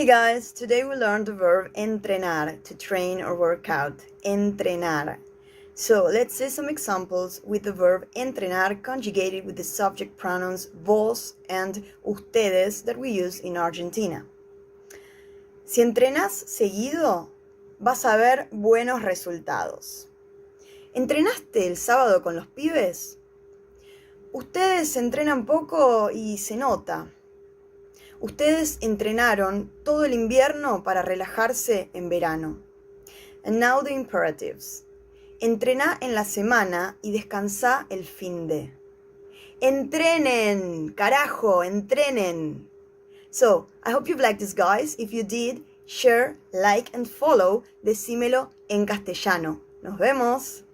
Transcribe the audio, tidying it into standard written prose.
Hey guys, today we learned the verb entrenar, to train or work out. Entrenar. So let's see some examples with the verb entrenar conjugated with the subject pronouns vos and ustedes that we use in Argentina. Si entrenas seguido, vas a ver buenos resultados. ¿Entrenaste el sábado con los pibes? Ustedes entrenan poco y se nota. Ustedes entrenaron todo el invierno para relajarse en verano. And now the imperatives. Entrená en la semana y descansá el finde. ¡Entrenen! ¡Carajo! ¡Entrenen! So, I hope you've liked this, guys. If you did, share, like and follow. Decímelo en castellano. ¡Nos vemos!